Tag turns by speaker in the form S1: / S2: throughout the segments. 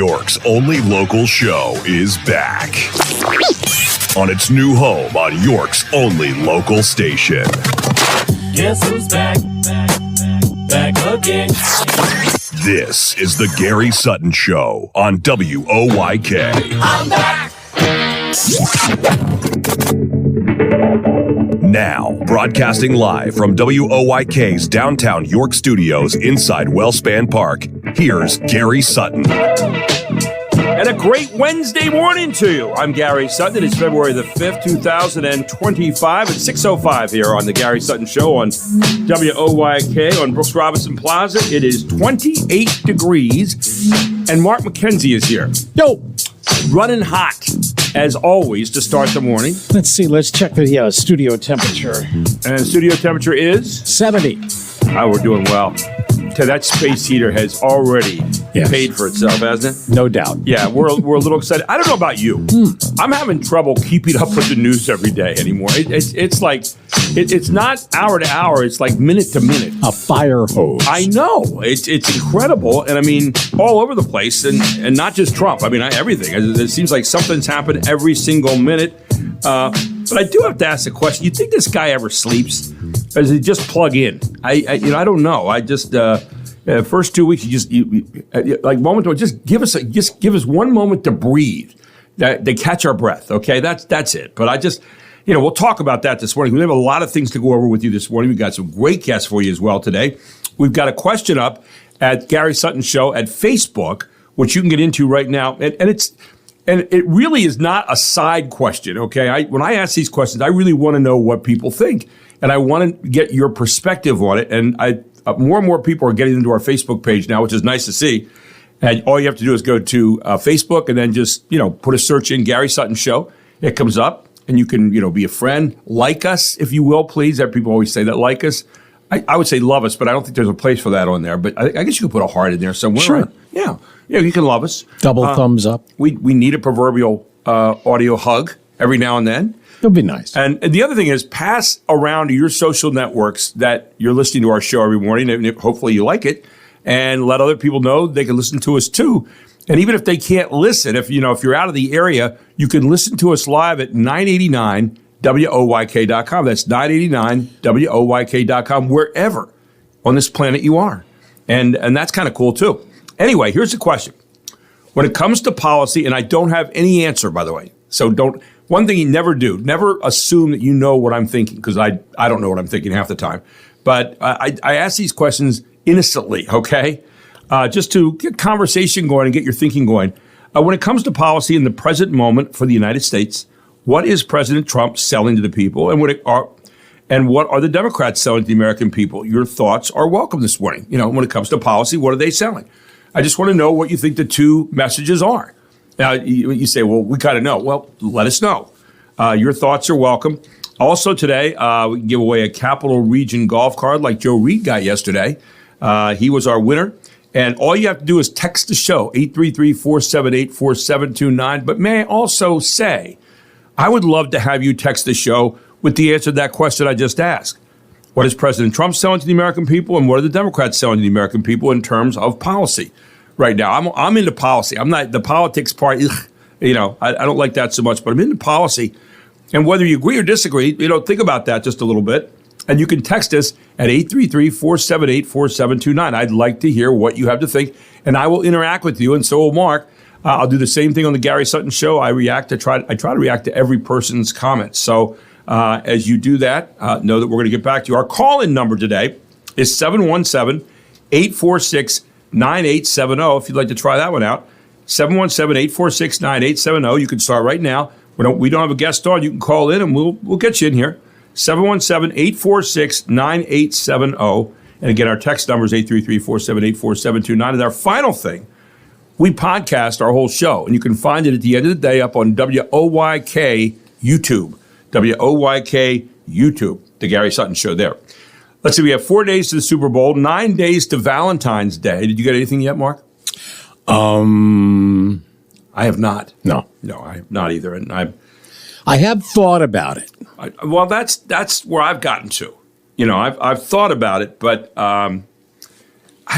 S1: York's only local show is back on its new home on York's only local station.
S2: Guess who's back? Back again.
S1: This is the Gary Sutton Show on WOYK.
S2: I'm back.
S1: Now, broadcasting live from WOYK's downtown York studios inside Wellspan Park, here's Gary Sutton.
S3: And a great Wednesday morning to you. I'm Gary Sutton. It's February the 5th, 2025 at 6:05 here on the Gary Sutton Show on WOYK on Brooks Robinson Plaza. It is 28 degrees, and Mark McKenzie is here.
S4: Yo!
S3: Running hot, as always, to start the morning.
S4: Let's see. Let's check the studio temperature.
S3: And studio temperature is?
S4: 70.
S3: Oh, we're doing well. That space heater has already paid for itself, hasn't it?
S4: No doubt.
S3: Yeah, we're a little excited. I don't know about you. I'm having trouble keeping up with the news every day anymore. It's like, it's not hour to hour. It's like minute to minute.
S4: A fire hose.
S3: I know. It's incredible. And I mean, all over the place. And not just Trump. I mean, everything. It seems like something's happened every single minute. But I do have to ask the question. You think this guy ever sleeps? Or does he just plug in? I don't know. I just first 2 weeks, just give us one moment to breathe, to catch our breath. Okay, that's it. But I just, we'll talk about that this morning. We have a lot of things to go over with you this morning. We've got some great guests for you as well today. We've got a question up at Gary Sutton Show at Facebook, which you can get into right now, and it really is not a side question. Okay, when I ask these questions, I really want to know what people think. And I want to get your perspective on it. And more and more people are getting into our Facebook page now, which is nice to see. And all you have to do is go to Facebook and then just, put a search in Gary Sutton Show. It comes up and you can, be a friend. Like us, if you will, please. People always say that, like us. I would say love us, but I don't think there's a place for that on there. But I guess you could put a heart in there somewhere.
S4: Sure.
S3: Right? Yeah, you can love us.
S4: Double thumbs up.
S3: We need a proverbial audio hug every now and then.
S4: It'll be nice.
S3: And the other thing is, pass around to your social networks that you're listening to our show every morning, and hopefully you like it, and let other people know they can listen to us too. And even if they can't listen, if you're out of the area, you can listen to us live at 989WOYK.com. That's 989WOYK.com, wherever on this planet you are. And that's kind of cool too. Anyway, here's the question. When it comes to policy, and I don't have any answer, by the way, so don't. One thing you never do, never assume that you know what I'm thinking, because I don't know what I'm thinking half the time. But I ask these questions innocently, okay? Just to get conversation going and get your thinking going. When it comes to policy in the present moment for the United States, what is President Trump selling to the people? And what are the Democrats selling to the American people? Your thoughts are welcome this morning. When it comes to policy, what are they selling? I just want to know what you think the two messages are. Now, you say, well, we got to know. Well, let us know. Your thoughts are welcome. Also today, we can give away a Capital Region golf card like Joe Reed got yesterday. He was our winner. And all you have to do is text the show, 833-478-4729. But may I also say, I would love to have you text the show with the answer to that question I just asked. What is President Trump selling to the American people, and what are the Democrats selling to the American people in terms of policy? Right now, I'm into policy. I'm not the politics part. I don't like that so much, but I'm into policy. And whether you agree or disagree, think about that just a little bit. And you can text us at 833-478-4729. I'd like to hear what you have to think, and I will interact with you, and so will Mark. I'll do the same thing on the Gary Sutton Show. I try to react to every person's comments. So as you do that, know that we're going to get back to you. Our call-in number today is 717-846-9870. If you'd like to try that one out, 717-846-9870. You can start right now. We don't have a guest on. You can call in and we'll get you in here. 717-846-9870. And again, our text number is 833-478-4729. And our final thing, we podcast our whole show. And you can find it at the end of the day up on WOYK YouTube. WOYK YouTube, the Gary Sutton Show there. Let's see, we have 4 days to the Super Bowl, 9 days to Valentine's Day. Did you get anything yet, Mark? I have not.
S4: No,
S3: I have not either. And
S4: I have thought about it.
S3: Well, that's where I've gotten to. I've thought about it, but I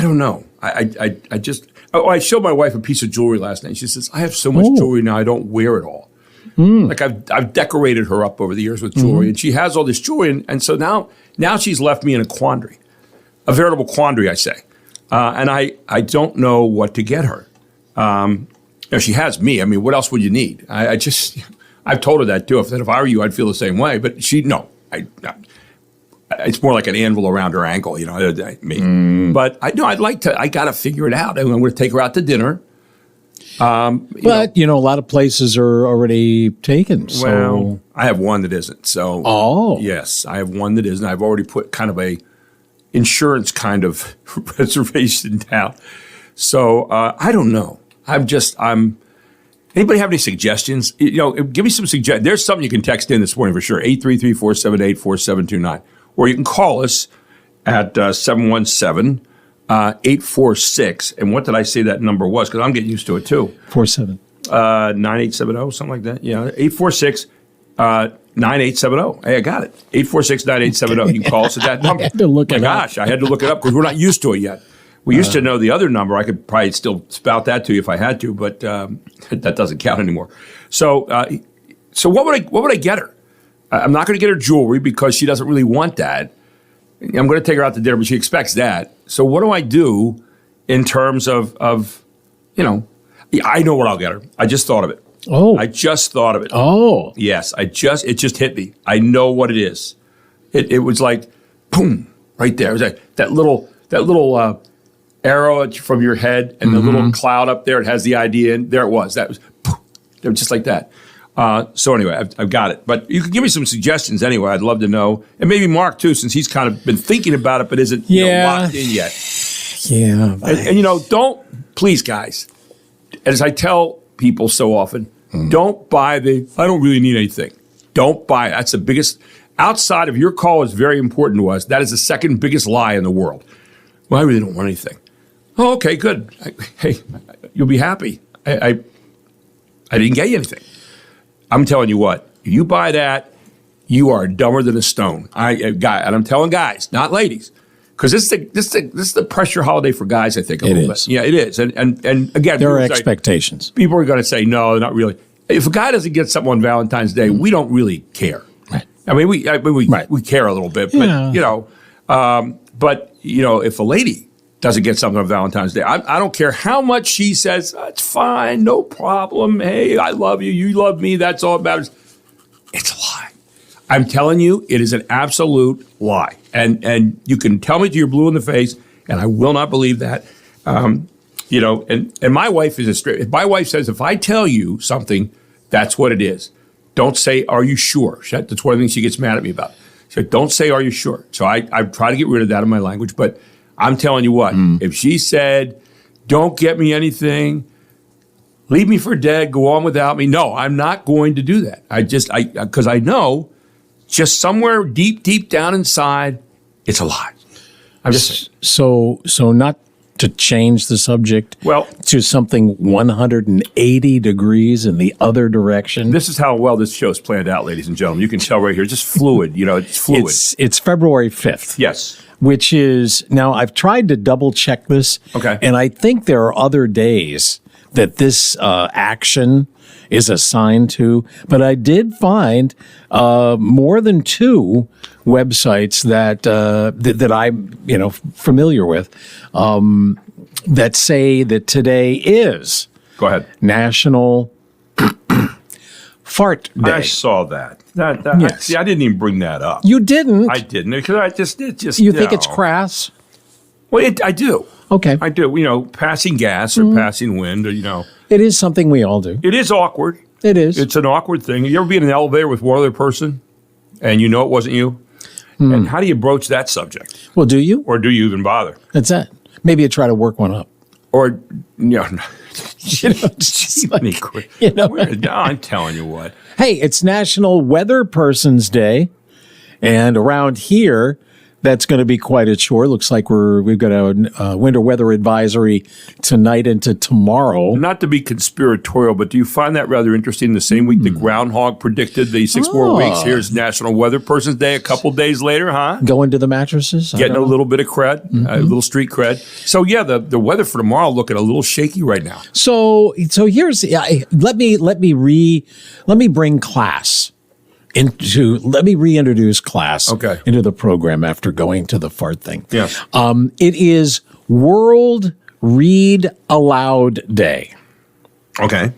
S3: don't know. I just Oh, I showed my wife a piece of jewelry last night. She says, I have so much jewelry now, I don't wear it all. Like I've decorated her up over the years with jewelry, and she has all this jewelry, and so now she's left me in a quandary, a veritable quandary, I say, and I don't know what to get her. She has me. I mean, what else would you need? I've told her that too. If I were you, I'd feel the same way. But it's more like an anvil around her ankle, me. But I'd like to. I got to figure it out. I'm going to take her out to dinner.
S4: But a lot of places are already taken. So.
S3: Well, I have one that isn't. So, yes, I have one that isn't. I've already put kind of a insurance kind of reservation down. So I don't know. Anybody have any suggestions? Give me some suggestions. There's something you can text in this morning for sure. 833-478-4729, or you can call us at 717-846. And what did I say that number was? Because I'm getting used to it too.
S4: 47.
S3: 9870, something like that. Yeah, 846 9870. Hey, I got it. 846-9870. You can call us at that number.
S4: I had to look it up.
S3: Gosh, I had to look it up because we're not used to it yet. We used to know the other number. I could probably still spout that to you if I had to, but that doesn't count anymore. So what would I get her? I'm not going to get her jewelry because she doesn't really want that. I'm going to take her out to dinner, but she expects that. So what do I do in terms of I know what I'll get her. I just thought of it.
S4: Oh.
S3: I just thought of it.
S4: Oh.
S3: Yes, it just hit me. I know what it is. It was like, boom, right there. It was like that little arrow from your head and the little cloud up there. It has the idea, and there it was. That was, poof, they were just like that. So anyway, I've got it. But you can give me some suggestions anyway. I'd love to know. And maybe Mark, too, since he's kind of been thinking about it but isn't locked in yet.
S4: Yeah.
S3: And don't, please, guys, as I tell people so often, don't buy I don't really need anything. Don't buy it. That's the biggest, outside of your call is very important to us. That is the second biggest lie in the world. Well, I really don't want anything. Oh, okay, good. Hey, you'll be happy. I didn't get you anything. I'm telling you what, if you buy that, you are dumber than a stone. And I'm telling guys, not ladies, because this is the pressure holiday for guys. I think a little bit. Yeah, it is. And again,
S4: there are expectations.
S3: People are going to say no, not really. If a guy doesn't get something on Valentine's Day, we don't really care.
S4: Right.
S3: I mean, we care a little bit, but if a lady doesn't get something on Valentine's Day, I don't care how much she says, it's fine, no problem. Hey, I love you. You love me. That's all that matters. It's a lie. I'm telling you, it is an absolute lie. And you can tell me till you're blue in the face, and I will not believe that. And my wife is if my wife says, if I tell you something, that's what it is. Don't say, are you sure? That's one of the things she gets mad at me about. She said, don't say, are you sure? So I try to get rid of that in my language, but I'm telling you what, if she said, don't get me anything, leave me for dead, go on without me. No, I'm not going to do that. Because I know just somewhere deep, deep down inside, it's a lie. I'm just saying.
S4: So not to change the subject to something 180 degrees in the other direction.
S3: This is how well this show's planned out, ladies and gentlemen. You can tell right here, just fluid. It's fluid.
S4: It's February 5th.
S3: Yes.
S4: Which is, now I've tried to double check this.
S3: Okay.
S4: And I think there are other days that this action is assigned to, but I did find more than two websites that I'm familiar with that say that today is
S3: Go ahead.
S4: National Fart Day.
S3: I saw that.
S4: Yes.
S3: See, I didn't even bring that up.
S4: You didn't?
S3: I didn't because it just.
S4: You think it's crass?
S3: Well, I do.
S4: Okay.
S3: I do. Passing gas or passing wind,
S4: It is something we all do.
S3: It is awkward.
S4: It is.
S3: It's an awkward thing. You ever be in an elevator with one other person and you know it wasn't you? And how do you broach that subject?
S4: Well, do you?
S3: Or do you even bother?
S4: That's it. Maybe you try to work one up.
S3: Or, no,
S4: I'm
S3: telling you what.
S4: Hey, it's National Weather Person's Day. And around here, That's going to be quite a chore. Looks like we've got a winter weather advisory tonight into tomorrow.
S3: Not to be conspiratorial, but do you find that rather interesting? The same week the groundhog predicted the 6 more weeks. Here's National Weather Person's Day a couple days later, huh?
S4: Going to the mattresses?
S3: Getting a little bit of cred, a little street cred. So yeah, the weather for tomorrow looking a little shaky right now.
S4: So here's let me bring class. Let me reintroduce class into the program after going to the fart thing.
S3: Yeah.
S4: It is World Read Aloud Day.
S3: Okay.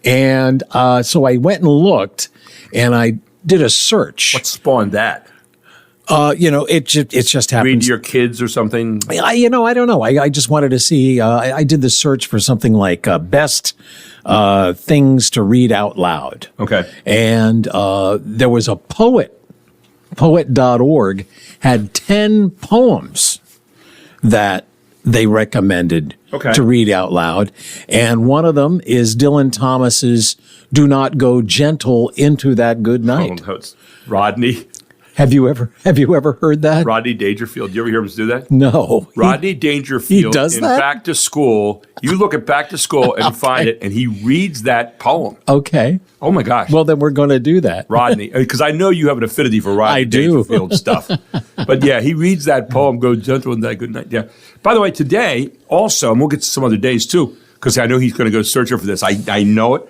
S4: And so I went and looked and I did a search.
S3: What spawned that?
S4: It just happens.
S3: Read to your kids or something?
S4: I don't know. I just wanted to see. I did the search for something like best things to read out loud.
S3: Okay.
S4: And there was a poet.org had 10 poems that they recommended to read out loud. And one of them is Dylan Thomas's Do Not Go Gentle Into That Good Night.
S3: Rodney.
S4: Have you ever heard that?
S3: Rodney Dangerfield. Do you ever hear him do that?
S4: No.
S3: Rodney Dangerfield
S4: he does
S3: in
S4: that?
S3: Back to School. You look at Back to School and find it, and he reads that poem.
S4: Okay.
S3: Oh my gosh.
S4: Well, then we're going to do that.
S3: Rodney, because I know you have an affinity for Rodney Dangerfield stuff. But yeah, he reads that poem, Go Gentle in That Good Night. Yeah. By the way, today also, and we'll get to some other days too, because I know he's going to go searching for this. I know it.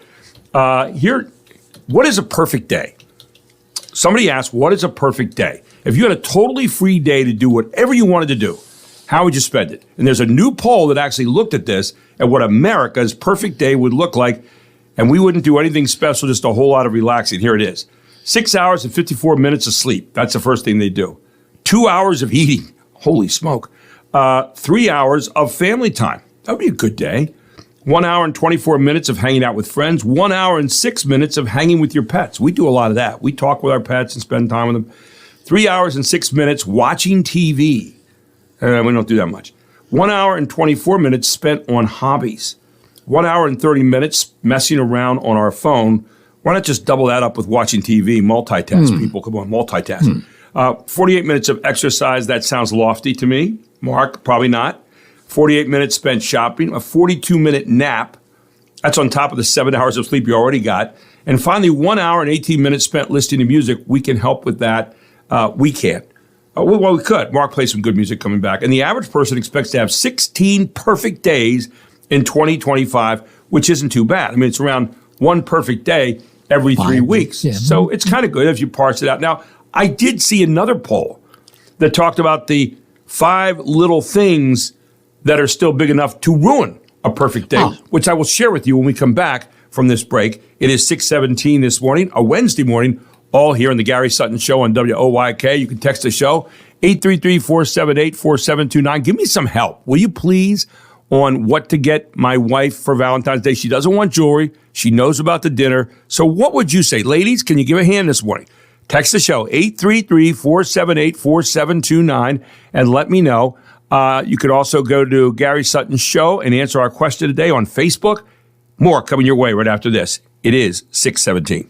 S3: Here, what is a perfect day? Somebody asked, what is a perfect day? If you had a totally free day to do whatever you wanted to do, how would you spend it? And there's a new poll that actually looked at this, at what America's perfect day would look like, and we wouldn't do anything special, just a whole lot of relaxing. Here it is. 6 hours and 54 minutes of sleep. That's the first thing they do. 2 hours of eating. Holy smoke. 3 hours of family time. That would be a good day. 1 hour and 24 minutes of hanging out with friends. 1 hour and 6 minutes of hanging with your pets. We do a lot of that. We talk with our pets and spend time with them. 3 hours and 6 minutes watching TV. We don't do that much. 1 hour and 24 minutes spent on hobbies. 1 hour and 30 minutes messing around on our phone. Why not just double that up with watching TV? Multitask, people. Come on, multitask. 48 minutes of exercise. That sounds lofty to me. Mark, probably not. 48 minutes spent shopping. A 42-minute nap. That's on top of the 7 hours of sleep you already got. And finally, 1 hour and 18 minutes spent listening to music. We can help with that. We can't. Well, we could. Mark plays some good music coming back. And the average person expects to have 16 perfect days in 2025, which isn't too bad. I mean, it's around one perfect day every 3 weeks. Yeah. So it's kind of good if you parse it out. Now, I did see another poll that talked about the 5 little things that are still big enough to ruin a perfect day, which I will share with you when we come back from this break. It is 6:17 this morning, a Wednesday morning, all here on the Gary Sutton Show on WOYK. You can text the show, 833-478-4729. Give me some help, will you please, on what to get my wife for Valentine's Day. She doesn't want jewelry. She knows about the dinner. So what would you say? Ladies, can you give a hand this morning? Text the show, 833-478-4729, and let me know. You could also go to Gary Sutton Show and answer our question today on Facebook. More coming your way right after this. It is 6:17.